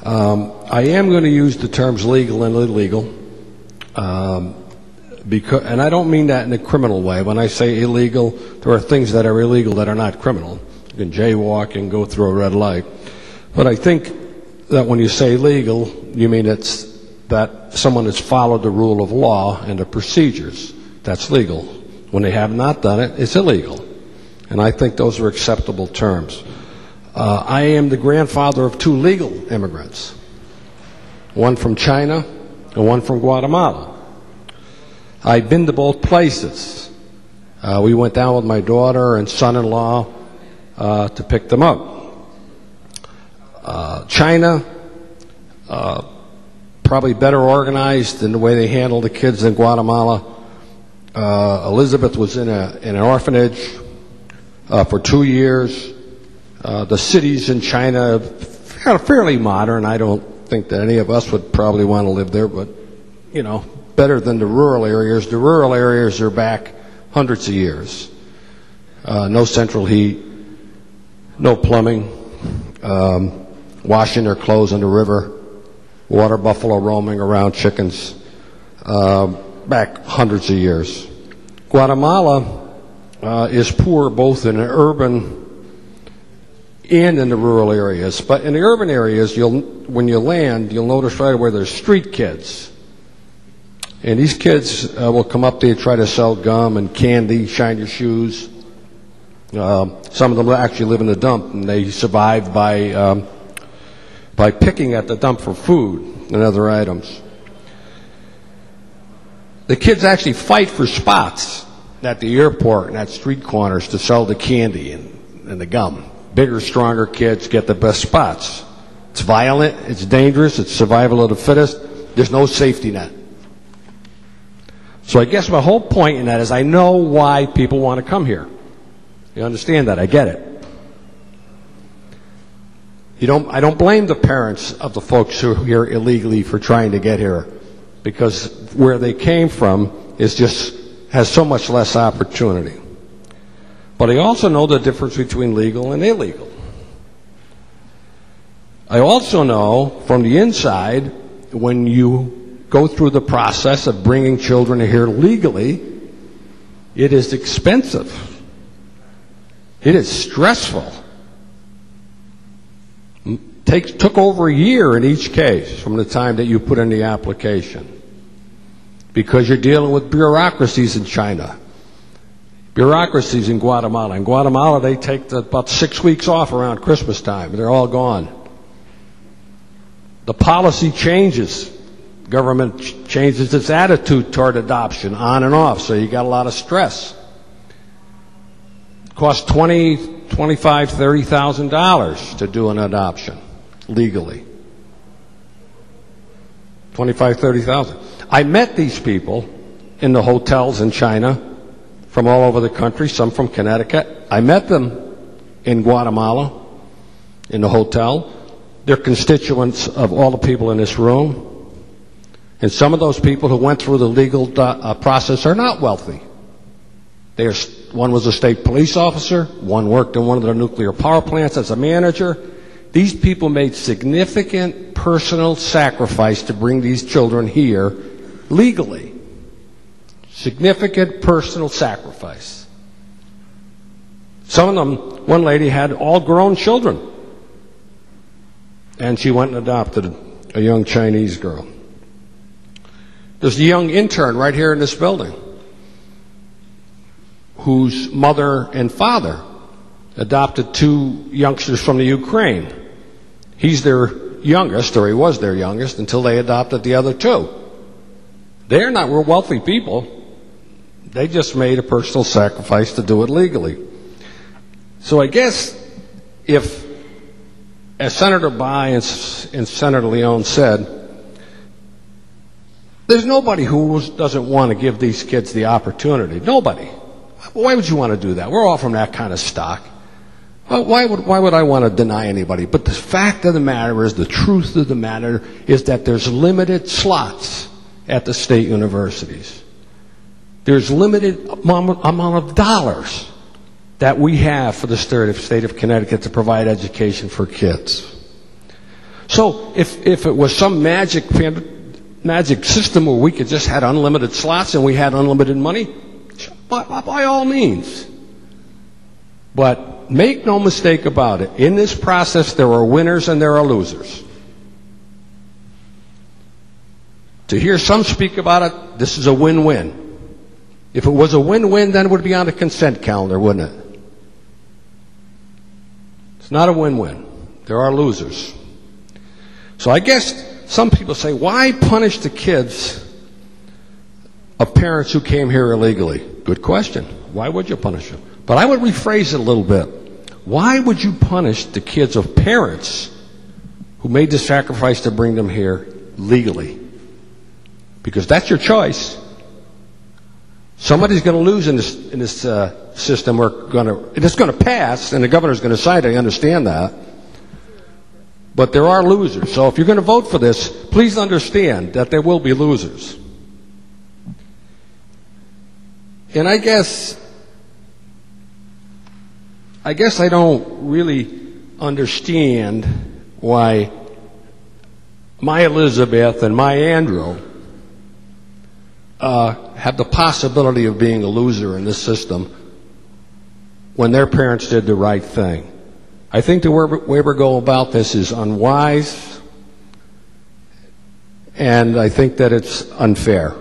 I am going to use the terms legal and illegal, and I don't mean that in a criminal way. When I say illegal, there are things that are illegal that are not criminal. You can jaywalk and go through a red light. But I think that when you say legal, you mean it's that someone has followed the rule of law and the procedures. That's legal. When they have not done it, it's illegal. And I think those are acceptable terms. I am the grandfather of 2 legal immigrants, one from China and one from Guatemala. I've been to both places. We went down with my daughter and son-in-law to pick them up. China, probably better organized in the way they handle the kids than Guatemala. Elizabeth was in an orphanage for 2 years. The cities in China are fairly modern. I don't think that any of us would probably want to live there, but, you know, better than the rural areas. The rural areas are back hundreds of years. No central heat, no plumbing, washing their clothes in the river, water buffalo roaming around chickens, back hundreds of years. Guatemala is poor both in the urban and in the rural areas. But in the urban areas, when you land, you'll notice right away there's street kids. And these kids will come up there and try to sell gum and candy, shine your shoes. Some of them actually live in the dump, and they survive by picking at the dump for food and other items. The kids actually fight for spots at the airport and at street corners to sell the candy and the gum. Bigger, stronger kids get the best spots. It's violent, it's dangerous, it's survival of the fittest. There's no safety net. So I guess my whole point in that is I know why people want to come here. You understand that? I get it. I don't blame the parents of the folks who are here illegally for trying to get here, because where they came from has so much less opportunity. But I also know the difference between legal and illegal. I also know from the inside, when you go through the process of bringing children here legally, it is expensive. It is stressful. Took over a year in each case from the time that you put in the application, because you're dealing with bureaucracies in China, bureaucracies in Guatemala. In Guatemala, they take about 6 weeks off around Christmas time. They're all gone. The policy changes. Government changes its attitude toward adoption, on and off, so you got a lot of stress. It costs $20,000, $25,000, $30,000 to do an adoption legally. $25,000, $30,000. I met these people in the hotels in China from all over the country, some from Connecticut. I met them in Guatemala in the hotel. They're constituents of all the people in this room. And some of those people who went through the legal process are not wealthy. One was a state police officer. One worked in one of the nuclear power plants as a manager. These people made significant personal sacrifice to bring these children here legally. Significant personal sacrifice. Some of them, one lady had all grown children, and she went and adopted a young Chinese girl. There's a young intern right here in this building whose mother and father adopted 2 youngsters from the Ukraine. He's their youngest, or he was their youngest, until they adopted the other 2. They're not real wealthy people. They just made a personal sacrifice to do it legally. So I guess if, as Senator Bayh and Senator Leone said, there's nobody who doesn't want to give these kids the opportunity. Nobody. Why would you want to do that? We're all from that kind of stock. Well, why would I want to deny anybody? But the fact of the matter is, the truth of the matter is that there's limited slots at the state universities. There's limited amount of dollars that we have for the state of Connecticut to provide education for kids. So if it was some magic system where we could just had unlimited slots and we had unlimited money, by all means. But make no mistake about it. In this process, there are winners and there are losers. To hear some speak about it, this is a win-win. If it was a win-win, then it would be on the consent calendar, wouldn't it? It's not a win-win. There are losers. So I guess some people say, why punish the kids of parents who came here illegally? Good question. Why would you punish them? But I would rephrase it a little bit. Why would you punish the kids of parents who made the sacrifice to bring them here legally? Because that's your choice. Somebody's going to lose in this system. It's going to pass, and the governor's going to sign it. I understand that. But there are losers. So if you're going to vote for this, please understand that there will be losers. And I guess I don't really understand why my Elizabeth and my Andrew have the possibility of being a loser in this system when their parents did the right thing. I think the way we're going about this is unwise, and I think that it's unfair.